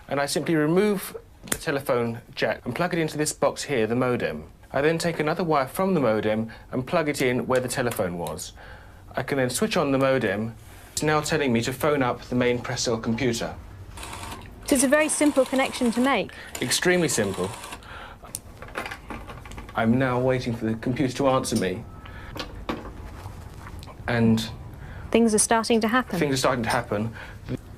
and I simply remove the telephone jack and plug it into this box here, the modem. I then take another wire from the modem and plug it in where the telephone was. I can then switch on the modem. It's now telling me to phone up the main press cell computer. So it's a very simple connection to make. Extremely simple. I'm now waiting for the computer to answer me. And things are starting to happen. Things are starting to happen.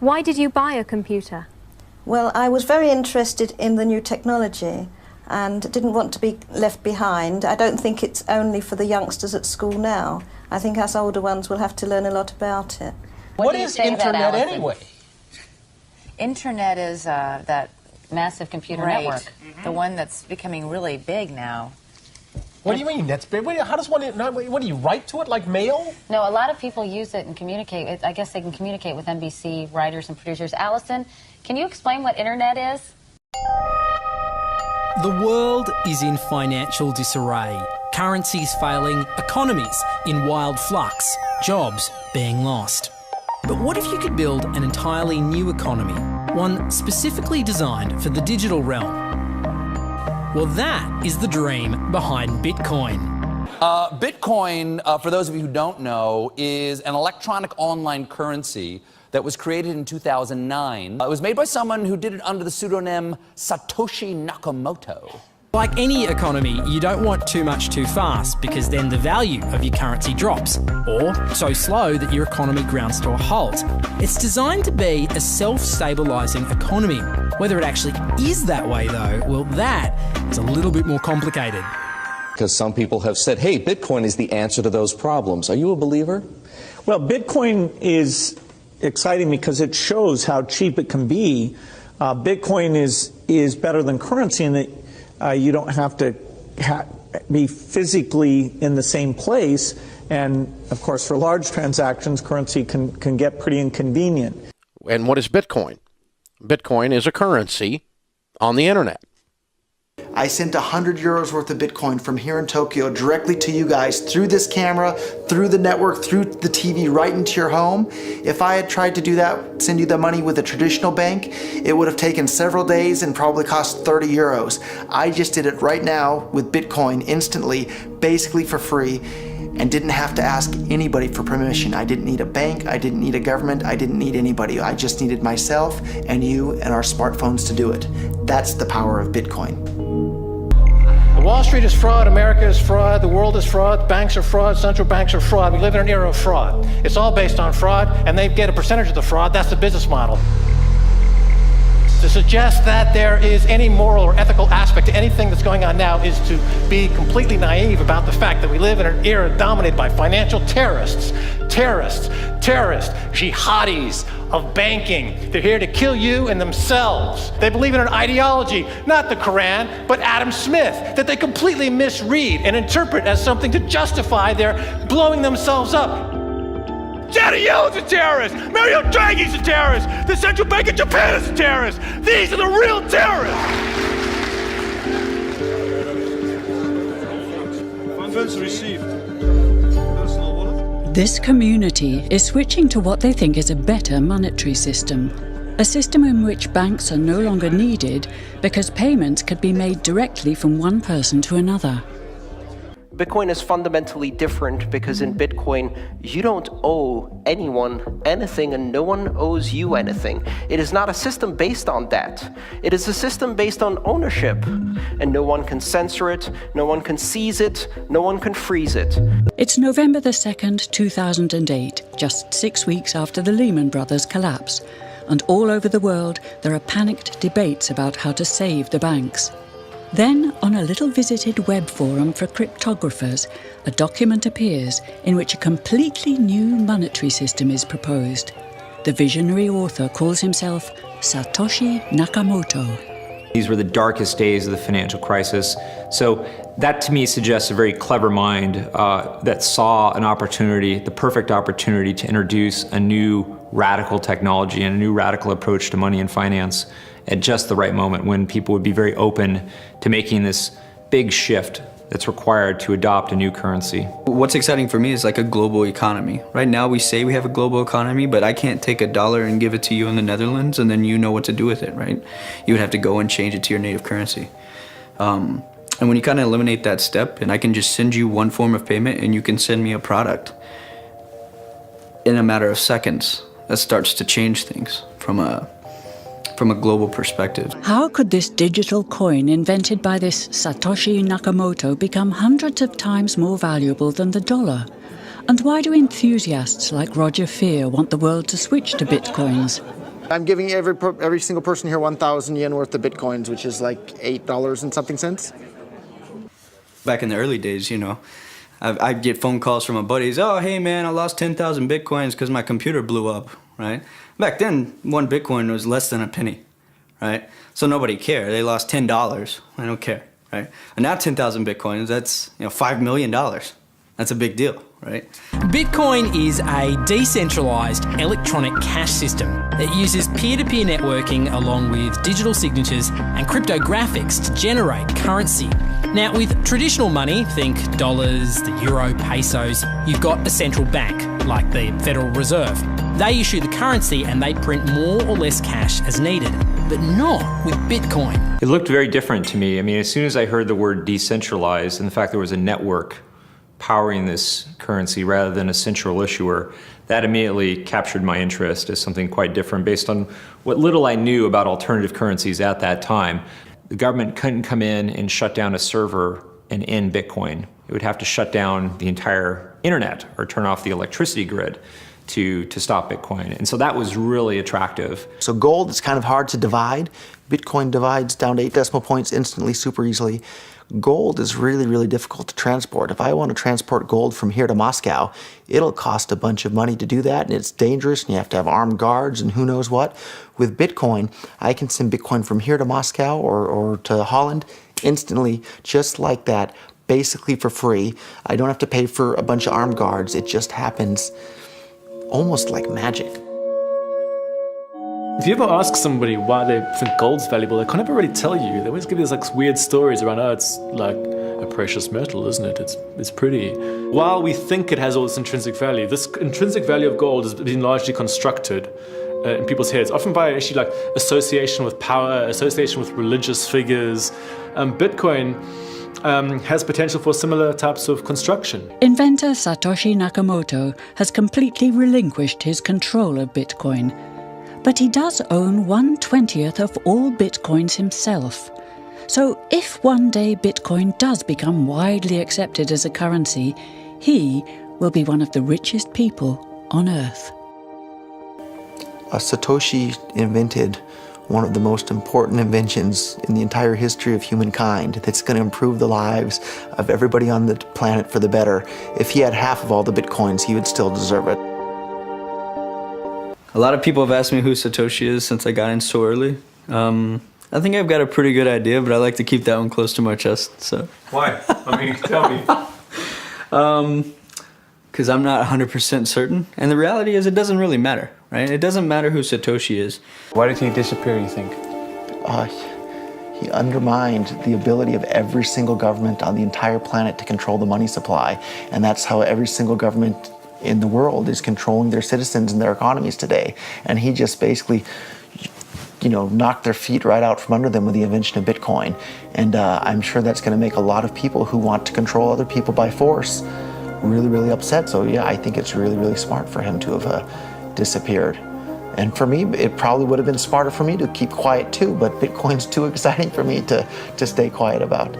Why did you buy a computer? Well, I was very interested in the new technology and didn't want to be left behind. I don't think it's only for the youngsters at school now. I think us older ones will have to learn a lot about it. What is Internet anyway? Internet is that massive computer network, the one that's becoming really big now. What do you mean? That's big. How does one? What do you write to it like mail? No, a lot of people use it and communicate. I guess they can communicate with NBC writers and producers. Allison, can you explain what Internet is? The world is in financial disarray. Currencies failing, economies in wild flux, jobs being lost. But what if you could build an entirely new economy, one specifically designed for the digital realm? Well, that is the dream behind Bitcoin. Bitcoin, for those of you who don't know, is an electronic online currency that was created in 2009. It was made by someone who did it under the pseudonym Satoshi Nakamoto. Like any economy, you don't want too much too fast because then the value of your currency drops, or so slow that your economy grounds to a halt. It's designed to be a self-stabilising economy. Whether it actually is that way though, well that is a little bit more complicated. Because some people have said, hey, Bitcoin is the answer to those problems. Are you a believer? Well, Bitcoin is exciting because it shows how cheap it can be. Bitcoin is better than currency in that you don't have to be physically in the same place, and of course for large transactions currency can get pretty inconvenient. And what is Bitcoin? Bitcoin is a currency on the internet. I sent 100 euros worth of Bitcoin from here in Tokyo directly to you guys through this camera, through the network, through the TV, right into your home. If I had tried to do that, send you the money with a traditional bank, it would have taken several days and probably cost 30 euros. I just did it right now with Bitcoin instantly, basically for free, and didn't have to ask anybody for permission. I didn't need a bank, I didn't need a government, I didn't need anybody. I just needed myself and you and our smartphones to do it. That's the power of Bitcoin. Wall Street is fraud, America is fraud, the world is fraud, banks are fraud, central banks are fraud. We live in an era of fraud. It's all based on fraud, and they get a percentage of the fraud. That's the business model. To suggest that there is any moral or ethical aspect to anything that's going on now is to be completely naive about the fact that we live in an era dominated by financial terrorists, jihadis of banking. They're here to kill you and themselves. They believe in an ideology, not the Quran, but Adam Smith, that they completely misread and interpret as something to justify their blowing themselves up. Janet Yellen's a terrorist! Mario Draghi's a terrorist! The Central Bank of Japan is a terrorist! These are the real terrorists! Funds received. This community is switching to what they think is a better monetary system. A system in which banks are no longer needed because payments could be made directly from one person to another. Bitcoin is fundamentally different because in Bitcoin, you don't owe anyone anything and no one owes you anything. It is not a system based on debt. It is a system based on ownership. And no one can censor it, no one can seize it, no one can freeze it. It's November the 2nd, 2008, just 6 weeks after the Lehman Brothers collapse. And all over the world, there are panicked debates about how to save the banks. Then, on a little visited web forum for cryptographers, a document appears in which a completely new monetary system is proposed. The visionary author calls himself Satoshi Nakamoto. These were the darkest days of the financial crisis. So that to me suggests a very clever mind that saw an opportunity, the perfect opportunity to introduce a new radical technology and a new radical approach to money and finance at just the right moment when people would be very open to making this big shift that's required to adopt a new currency. What's exciting for me is like a global economy. Right now we say we have a global economy, but I can't take $1 and give it to you in the Netherlands and then you know what to do with it, right? You would have to go and change it to your native currency. And when you kind of eliminate that step, and I can just send you one form of payment and you can send me a product in a matter of seconds, that starts to change things from a global perspective. How could this digital coin invented by this Satoshi Nakamoto become hundreds of times more valuable than the dollar? And why do enthusiasts like Roger Fear want the world to switch to bitcoins? I'm giving every single person here 1,000 yen worth of bitcoins, which is like $8 and something cents. Back in the early days, you know, I'd get phone calls from my buddies. Oh, hey man, I lost 10,000 bitcoins because my computer blew up, right? Back then, one bitcoin was less than a penny, right? So nobody cared. They lost $10. I don't care, right? And now 10,000 bitcoins, that's $5 million. That's a big deal, right? Bitcoin is a decentralised electronic cash system that uses peer-to-peer networking along with digital signatures and cryptographics to generate currency. Now, with traditional money, think dollars, the euro, pesos, you've got a central bank, like the Federal Reserve. They issue the currency and they print more or less cash as needed, but not with Bitcoin. It looked very different to me. I mean, as soon as I heard the word decentralized and the fact there was a network powering this currency rather than a central issuer, that immediately captured my interest as something quite different based on what little I knew about alternative currencies at that time. The government couldn't come in and shut down a server and end Bitcoin. It would have to shut down the entire internet or turn off the electricity grid to stop Bitcoin. And so that was really attractive. So gold is kind of hard to divide. Bitcoin divides down to 8 decimal points instantly, super easily. Gold is really, really difficult to transport. If I want to transport gold from here to Moscow, it'll cost a bunch of money to do that, and it's dangerous, and you have to have armed guards and who knows what. With Bitcoin, I can send Bitcoin from here to Moscow or to Holland instantly, just like that, basically for free. I don't have to pay for a bunch of armed guards. It just happens almost like magic. If you ever ask somebody why they think gold's valuable, they can't ever really tell you. They always give you these like weird stories around, oh, it's like a precious metal, isn't it? It's pretty. While we think it has all this intrinsic value, this intrinsic value of gold has been largely constructed in people's heads, often by actually like association with power, association with religious figures. Bitcoin has potential for similar types of construction. Inventor Satoshi Nakamoto has completely relinquished his control of Bitcoin. But he does own 1/20th of all Bitcoins himself. So if one day Bitcoin does become widely accepted as a currency, he will be one of the richest people on Earth. Satoshi invented one of the most important inventions in the entire history of humankind that's going to improve the lives of everybody on the planet for the better. If he had half of all the Bitcoins, he would still deserve it. A lot of people have asked me who Satoshi is since I got in so early. I think I've got a pretty good idea, but I like to keep that one close to my chest. So. Why? I mean, tell me. Because I'm not 100% certain. And the reality is it doesn't really matter, right? It doesn't matter who Satoshi is. Why did he disappear, you think? He undermined the ability of every single government on the entire planet to control the money supply. And that's how every single government in the world is controlling their citizens and their economies today. And he just basically, knocked their feet right out from under them with the invention of Bitcoin. And I'm sure that's going to make a lot of people who want to control other people by force really, really upset. So yeah, I think it's really, really smart for him to have disappeared. And for me, it probably would have been smarter for me to keep quiet too, but Bitcoin's too exciting for me to stay quiet about.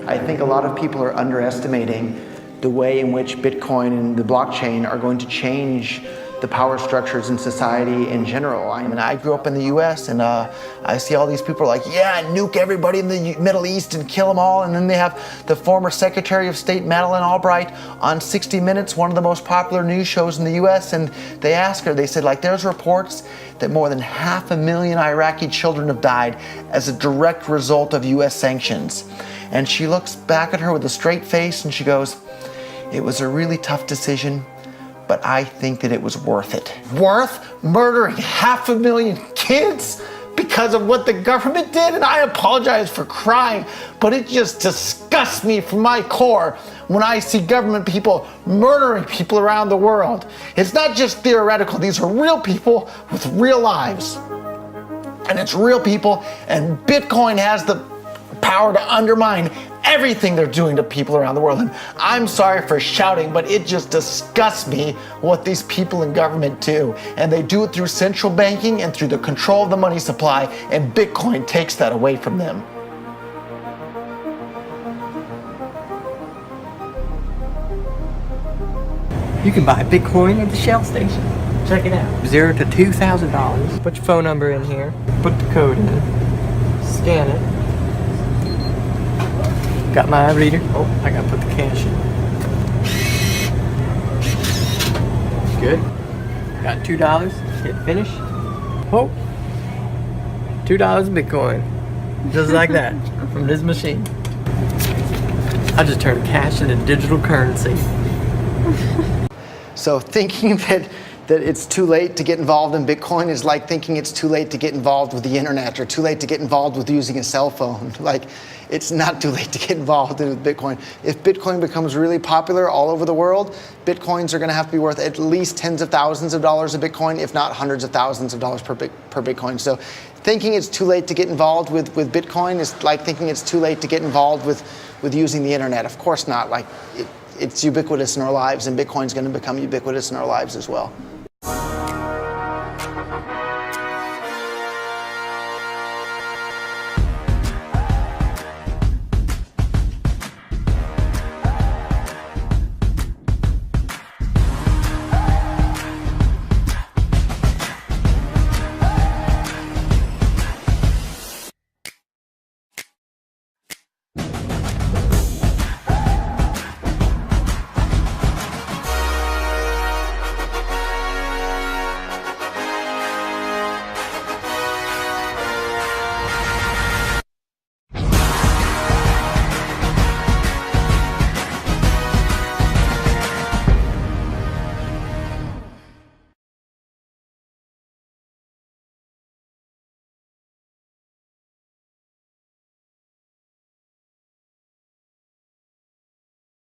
I think a lot of people are underestimating the way in which Bitcoin and the blockchain are going to change the power structures in society in general. I mean, I grew up in the US and I see all these people like, yeah, nuke everybody in the Middle East and kill them all. And then they have the former Secretary of State, Madeleine Albright, on 60 Minutes, one of the most popular news shows in the US. And they asked her, they said, like, there's reports that more than 500,000 Iraqi children have died as a direct result of US sanctions. And she looks back at her with a straight face and she goes, it was a really tough decision, but I think that it was worth it. Worth murdering 500,000 kids? because of what the government did, and I apologize for crying, but it just disgusts me from my core when I see government people murdering people around the world. It's not just theoretical. These are real people with real lives. And it's real people, and Bitcoin has the power to undermine everything they're doing to people around the world. And I'm sorry for shouting, but it just disgusts me what these people in government do. And they do it through central banking and through the control of the money supply, and Bitcoin takes that away from them. You can buy Bitcoin at the Shell station. Check it out. $0 to $2,000. Put your phone number in here. Put the code in. Scan it. Got my reader. Oh, I gotta put the cash in. Good. Got $2. Hit finish. Oh. $2 Bitcoin. Just like that. From this machine. I just turned cash into digital currency. So thinking that it's too late to get involved in Bitcoin is like thinking it's too late to get involved with the internet or too late to get involved with using a cell phone. Like, it's not too late to get involved with Bitcoin. If Bitcoin becomes really popular all over the world, Bitcoins are going to have to be worth at least tens of thousands of dollars a Bitcoin, if not hundreds of thousands of dollars per Bitcoin. So thinking it's too late to get involved with Bitcoin is like thinking it's too late to get involved with using the internet. Of course not. Like, it's ubiquitous in our lives, and Bitcoin's going to become ubiquitous in our lives as well.